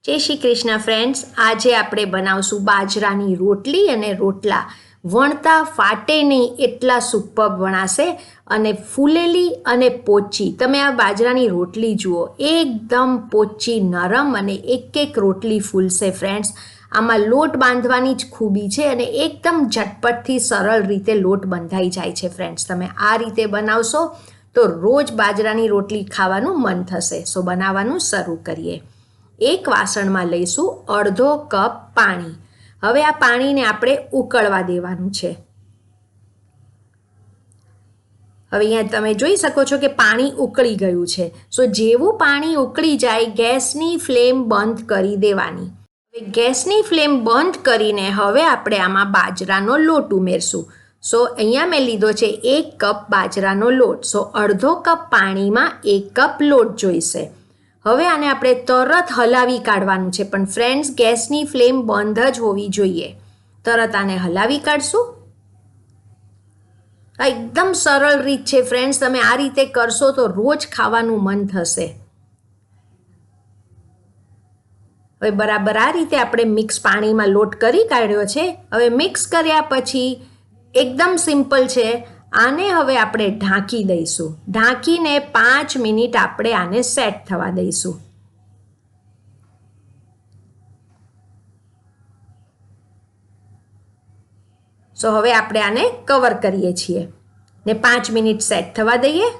जय श्री कृष्ण फ्रेंड्स। आज આપણે બનાવશું બાજરાની રોટલી અને રોટલા। વણતા ફાટે નહીં એટલા સુપર બનાશે અને ફૂલેલી અને પોચી। તમે આ બાજરાની રોટલી જુઓ, એકદમ પોચી નરમ અને એક રોટલી ફૂલશે ફ્રેન્ડ્સ। આમાં લોટ બાંધવાની જ ખૂબી છે અને એકદમ ઝટપટથી સરળ રીતે લોટ બંધાઈ જાય છે ફ્રેન્ડ્સ। તમે આ રીતે બનાવશો તો રોજ બાજરાની રોટલી ખાવાનું મન થશે। સો બનાવવાનું શરૂ કરીએ। एक वासण में लईशू अर्धो कप पाणी। हवे आ पाणी ने आपणे उकळवा देवानुं छे। हवे अहींया तमे जोई शको छो के पाणी उकळी गयुं छे। सो जेवुं पाणी उकळी जाय गैसनी फ्लेम बंध करी देवानी। हवे गैसनी फ्लेम बंध करीने हवे आपणे आमां बाજરાનો लोट उमेरशुं। सो अहींया मैं लीधो छे 1 कप बाજરાનો लोट। सो अर्धो कप पाणीमां 1 कप लोट जोईशे। હવે આને આપણે તરત હલાવી કાઢવાનું છે, પણ ફ્રેન્ડ્સ ગેસની ફ્લેમ બંધ જ હોવી જોઈએ। તરત આને હલાવી કાઢશું। આ એકદમ સરળ રીત છે ફ્રેન્ડ્સ, તમે આ રીતે કરશો તો રોજ ખાવાનું મન થશે। હવે બરાબર આ રીતે આપણે મિક્સ પાણીમાં લોટ કરી કાઢ્યો છે। હવે મિક્સ કર્યા પછી એકદમ સિમ્પલ છે। आने हवे आपणे ढांकी दईशुं। ढांकीने 5 मिनिट आपणे आने सेट थवा दईशुं। सो हवे आपणे आने कवर करीए छीए ने 5 मिनिट सेट थवा दईए।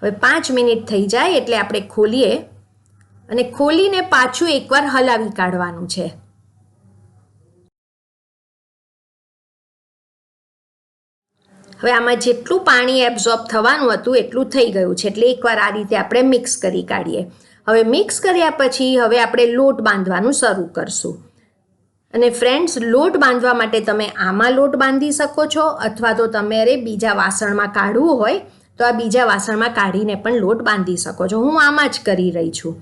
हवे 5 मिनिट थई जाय एटले आपणे खोलीए अने खोलीने पाछुं एकवार हलावी काढवानुं छे। હવે આમાં જેટલું પાણી એબ્ઝોર્બ થવાનું હતું એટલું થઈ ગયું છે, એટલે એકવાર આ રીતે આપણે મિક્સ કરી કાઢીએ। હવે મિક્સ કર્યા પછી હવે આપણે લોટ બાંધવાનું શરૂ કરશું। અને ફ્રેન્ડ્સ લોટ બાંધવા માટે તમે આમાં લોટ બાંધી શકો છો, અથવા તો તમારે બીજા વાસણમાં કાઢવું હોય તો આ બીજા વાસણમાં કાઢીને પણ લોટ બાંધી શકો છો। હું આમાં જ કરી રહી છું।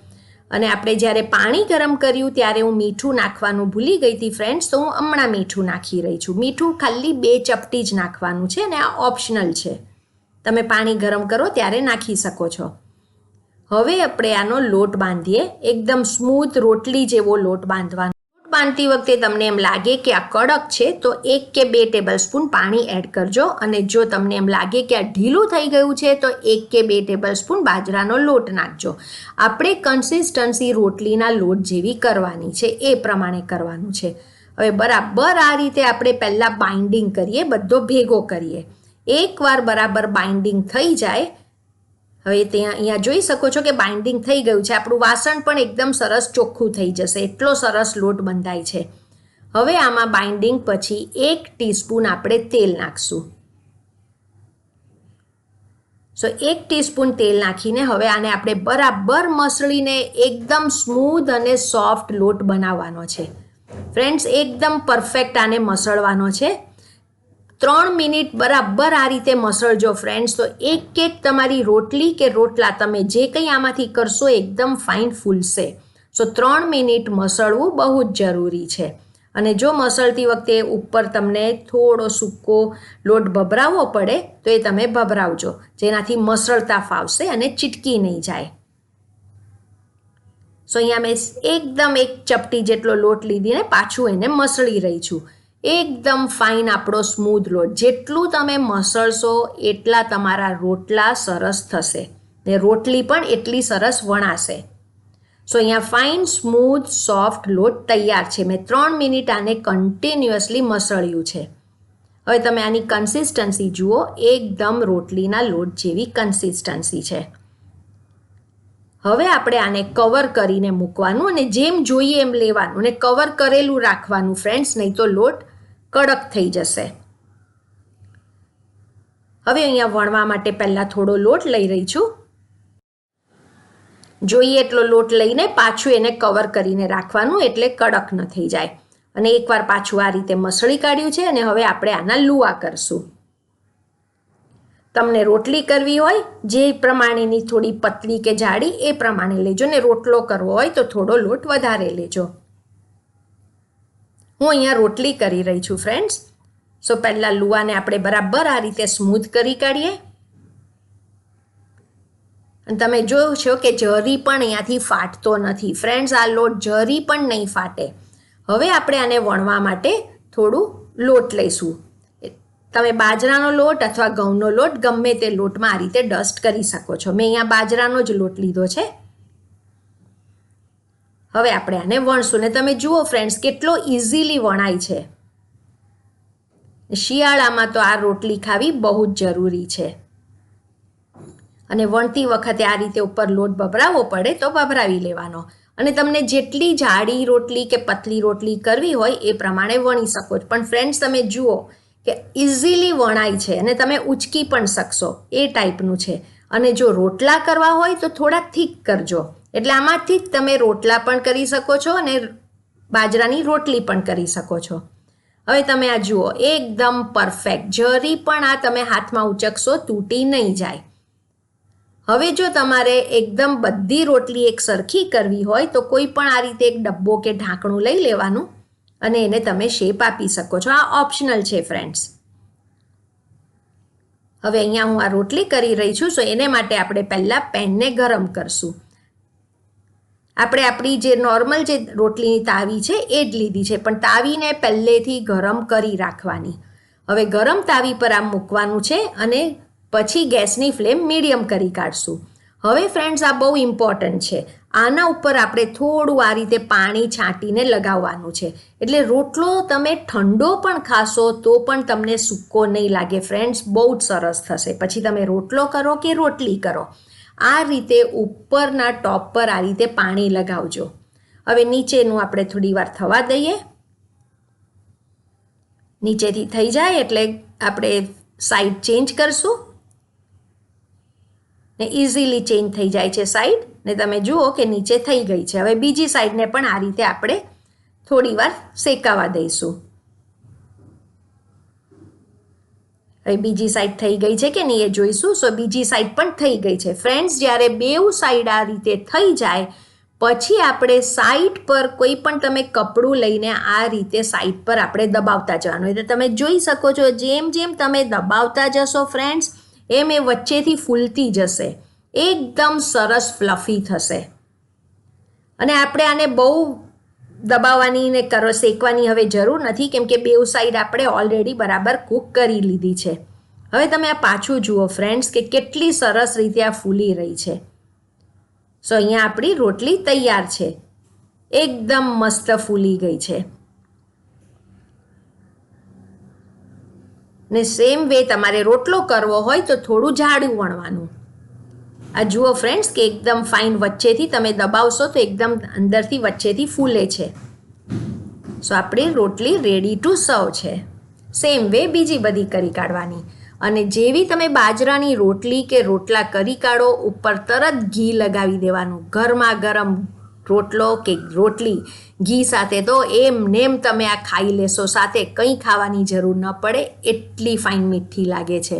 અને આપણે જ્યારે પાણી ગરમ કર્યું ત્યારે હું મીઠું નાખવાનું ભૂલી ગઈ હતી ફ્રેન્ડ્સ, તો હું હમણાં મીઠું નાખી રહી છું। મીઠું ખાલી 2 ચપટી જ નાખવાનું છે અને આ ઓપ્શનલ છે, તમે પાણી ગરમ કરો ત્યારે નાખી શકો છો। હવે આપણે આનો લોટ બાંધીએ। એકદમ સ્મૂથ રોટલી જેવો લોટ બાંધવાનો। લોટ બાંધતી વખતે તમને એમ લાગે કે આ કડક છે તો 1 કે 2 ટેબલસ્પૂન પાણી એડ કરજો, અને જો તમને એમ લાગે કે આ ઢીલું થઈ ગયું છે તો 1 કે 2 ટેબલસ્પૂન બાજરાનો લોટ નાખજો। આપણે કન્સિસ્ટન્સી રોટલીના લોટ જેવી કરવાની છે, એ પ્રમાણે કરવાનું છે। હવે બરાબર આ રીતે આપણે પહેલાં બાઇન્ડિંગ કરીએ, બધો ભેગો કરીએ। એકવાર બરાબર બાઇન્ડિંગ થઈ જાય, હવે ત્યાં અહીંયા જોઈ શકો છો કે બાઇન્ડિંગ થઈ ગયું છે। આપણું વાસણ પણ એકદમ સરસ ચોખ્ખું થઈ જશે, એટલો સરસ લોટ બંધાય છે। હવે આમાં બાઇન્ડિંગ પછી 1 ટીસ્પૂન આપણે તેલ નાખશું। સો 1 ટીસ્પૂન તેલ નાખીને હવે આને આપણે બરાબર મસળીને એકદમ સ્મૂથ અને સોફ્ટ લોટ બનાવવાનો છે ફ્રેન્ડ્સ। એકદમ પરફેક્ટ આને મસળવાનો છે। 3 મિનિટ બરાબર આ રીતે મસળજો ફ્રેન્ડ્સ, તો એક તમારી રોટલી કે રોટલા તમે જે કંઈ આમાંથી કરશો એકદમ ફાઇન ફૂલશે। સો 3 મિનિટ મસળવું બહુ જ જરૂરી છે। અને જો મસળતી વખતે ઉપર તમને થોડો સૂકો લોટ ભભરાવવો પડે તો એ તમે ભભરાવજો, જેનાથી મસળતા ફાવશે અને ચીટકી નહીં જાય। સો અહીંયા મેં એકદમ 1 ચપટી જેટલો લોટ લીધીને પાછું એને મસળી રહી છું। એકદમ ફાઇન આપણો સ્મૂથ લોટ, જેટલું તમે મસળશો એટલા તમારા રોટલા સરસ થશે ને રોટલી પણ એટલી સરસ વણાશે। સો અહીંયા ફાઇન સ્મૂથ સોફ્ટ લોટ તૈયાર છે। મેં 3 મિનિટ આને કન્ટિન્યુઅસલી મસળ્યું છે। હવે તમે આની કન્સિસ્ટન્સી જુઓ, એકદમ રોટલીના લોટ જેવી કન્સિસ્ટન્સી છે। હવે આપણે આને કવર કરીને મૂકવાનું અને જેમ જોઈએ એમ લેવાનું અને કવર કરેલું રાખવાનું ફ્રેન્ડ્સ, નહીં તો લોટ કડક થઈ જશે। હવે અહીંયા વણવા માટે પહેલાં થોડો લોટ લઈ રહી છું। જોઈએ એટલો લોટ લઈને પાછું એને કવર કરીને રાખવાનું, એટલે કડક ન થઈ જાય। અને એકવાર પાછું આ રીતે મસળી કાઢ્યું છે અને હવે આપણે આના લુવા કરશું। તમને રોટલી કરવી હોય જે પ્રમાણેની થોડી પતલી કે જાડી એ પ્રમાણે લેજો, ને રોટલો કરવો હોય તો થોડો લોટ વધારે લેજો। હું અહીંયા રોટલી કરી રહી છું ફ્રેન્ડ્સ। સો પહેલાં લુવાને આપણે બરાબર આ રીતે સ્મૂથ કરી કાઢીએ અને તમે જોયું છો કે જરી પણ અહીંયાથી ફાટતો નથી ફ્રેન્ડ્સ. આ લોટ જરી પણ નહીં ફાટે. હવે આપણે આને વણવા માટે થોડું લોટ લઈશું. તમે બાજરાનો લોટ અથવા ઘઉંનો લોટ ગમે તે લોટમાં આ રીતે ડસ્ટ કરી શકો છો. મેં અહીંયા બાજરાનો જ લોટ લીધો છે. હવે આપણે આને વણશું ને તમે જુઓ ફ્રેન્ડ્સ કેટલો ઇઝીલી વણાય છે. શિયાળામાં તો આ રોટલી ખાવી બહુ જ જરૂરી છે. અને વણતી વખતે આ રીતે ઉપર લોટ ભભરાવવો પડે તો ભભરાવી લેવાનો. અને તમને જેટલી જાડી રોટલી કે પતલી રોટલી કરવી હોય એ પ્રમાણે વણી શકો છો. પણ ફ્રેન્ડ્સ તમે જુઓ કે ઇઝીલી વણાય છે અને તમે ઉચકી પણ શકશો એ ટાઈપનું છે. અને જો રોટલા કરવા હોય તો થોડા થીક કરજો. એટલે આમાંથી જ તમે રોટલા પણ કરી શકો છો અને બાજરાની રોટલી પણ કરી શકો છો. હવે તમે આ જુઓ એકદમ પરફેક્ટ. જરી પણ આ તમે હાથમાં ઉચકશો તૂટી નહીં જાય. હવે જો તમારે એકદમ બધી રોટલી એક સરખી કરવી હોય તો કોઈ પણ આ રીતે એક ડબ્બો કે ઢાંકણું લઈ લેવાનું અને એને તમે શેપ આપી શકો છો. આ ઓપ્શનલ છે ફ્રેન્ડ્સ. હવે અહીંયા હું આ રોટલી કરી રહી છું તો એને માટે આપણે પહેલાં પેનને ગરમ કરશું. આપણે આપણી જે નોર્મલ જે રોટલીની તાવી છે એ જ લીધી છે પણ તાવીને પહેલેથી ગરમ કરી રાખવાની. હવે ગરમ તાવી પર આ મૂકવાનું છે અને પછી ગેસની ફ્લેમ મીડિયમ કરી કાઢશું. હવે ફ્રેન્ડ્સ આ બહુ ઇમ્પોર્ટન્ટ છે. આના ઉપર આપણે થોડું આ રીતે પાણી છાંટીને લગાવવાનું છે. એટલે રોટલો તમે ઠંડો પણ ખાશો તો પણ તમને સૂકો નહીં લાગે ફ્રેન્ડ્સ. બહુ જ સરસ થશે. પછી તમે રોટલો કરો કે રોટલી કરો આ રીતે ઉપરના ટોપ પર આ રીતે પાણી લગાવજો. હવે નીચેનું આપણે થોડી વાર થવા દઈએ. નીચેથી થઈ જાય એટલે આપણે સાઈડ ચેન્જ કરશું ને ઇઝીલી ચેન્જ થઈ જાય છે સાઈડ ને તમે જુઓ કે નીચે થઈ ગઈ છે. હવે બીજી સાઈડને પણ આ રીતે આપણે થોડી વાર શેકાવા દઈશું. હવે બીજી સાઈડ થઈ ગઈ છે કે નહીં એ જોઈશું. સો બીજી સાઈડ પણ થઈ ગઈ છે ફ્રેન્ડ્સ. જ્યારે બેઉ સાઈડ આ રીતે થઈ જાય પછી આપણે સાઈડ પર કોઈ પણ તમે કપડું લઈને આ રીતે સાઈડ પર આપણે દબાવતા જવાનું. એટલે તમે જોઈ શકો છો જેમ જેમ તમે દબાવતા જશો ફ્રેન્ડ્સ એમ એ વચ્ચેથી ફૂલતી જશે. એકદમ સરસ ફ્લફી થશે. અને આપણે આને બહુ દબાવવાની ને શેકવાની હવે જરૂર નથી કેમ કે બેઉ સાઈડ આપણે ઓલરેડી બરાબર કૂક કરી લીધી છે. હવે તમે આ પાછું જુઓ ફ્રેન્ડ્સ કે કેટલી સરસ રીતે આ ફૂલી રહી છે. સો અહીંયા આપણી રોટલી તૈયાર છે. એકદમ મસ્ત ફૂલી ગઈ છે. ને સેમ વે તમારે રોટલો કરવો હોય તો થોડું જાડું વણવાનું. આ જુઓ ફ્રેન્ડ્સ કે એકદમ ફાઇન વચ્ચેથી તમે દબાવશો તો એકદમ અંદરથી વચ્ચેથી ફૂલે છે. સો આપણી રોટલી રેડી ટુ સર્વ છે. સેમ વે બીજી બધી કરી કાઢવાની. અને જેવી તમે બાજરાની રોટલી કે રોટલા કરી કાઢો ઉપર તરત ઘી લગાવી દેવાનું. ગરમા ગરમ રોટલો કે રોટલી ઘી સાથે તો એમ નેમ તમે આ ખાઈ લેશો. સાથે કંઈ ખાવાની જરૂર ન પડે એટલી ફાઇન મીઠી લાગે છે.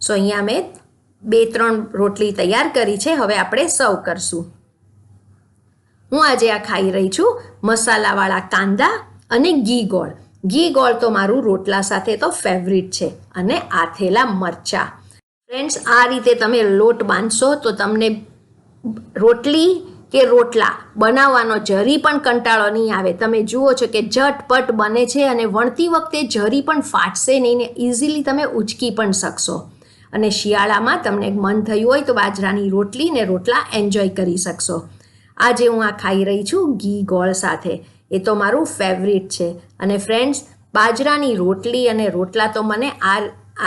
સો અહીંયા મેં 2-3 રોટલી તૈયાર કરી છે. હવે આપણે સર્વ કરશું. હું આજે આ ખાઈ રહી છું મસાલાવાળા કાંદા અને ઘી ગોળ. ઘી ગોળ તો મારું રોટલા સાથે તો ફેવરિટ છે. અને આથેલા મરચાં. ફ્રેન્ડ્સ આ રીતે તમે લોટ બાંધશો તો તમને રોટલી કે રોટલા બનાવવાનો જરી પણ કંટાળો નહીં આવે. તમે જુઓ છો કે ઝટપટ બને છે અને વણતી વખતે જરી પણ ફાટશે નહીં ને ઇઝીલી તમે ઉચકી પણ શકશો. અને શિયાળામાં તમને મન થયું હોય તો બાજરાની રોટલી ને રોટલા એન્જોય કરી શકશો. આજે હું આ ખાઈ રહી છું ઘી ગોળ સાથે. એ તો મારું ફેવરિટ છે. અને ફ્રેન્ડ્સ બાજરાની રોટલી અને રોટલા તો મને આ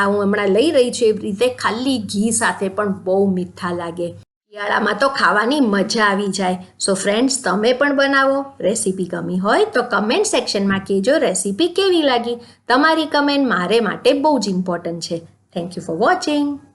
હું હમણાં લઈ રહી છું એવી રીતે ખાલી ઘી સાથે પણ બહુ મીઠા લાગે. શિયાળામાં તો ખાવાની મજા આવી જાય. સો ફ્રેન્ડ્સ તમે પણ બનાવો. રેસીપી ગમી હોય તો કમેન્ટ સેક્શનમાં કહેજો રેસીપી કેવી લાગી. તમારી કમેન્ટ મારે માટે બહુ જ ઇમ્પોર્ટન્ટ છે. Thank you for watching.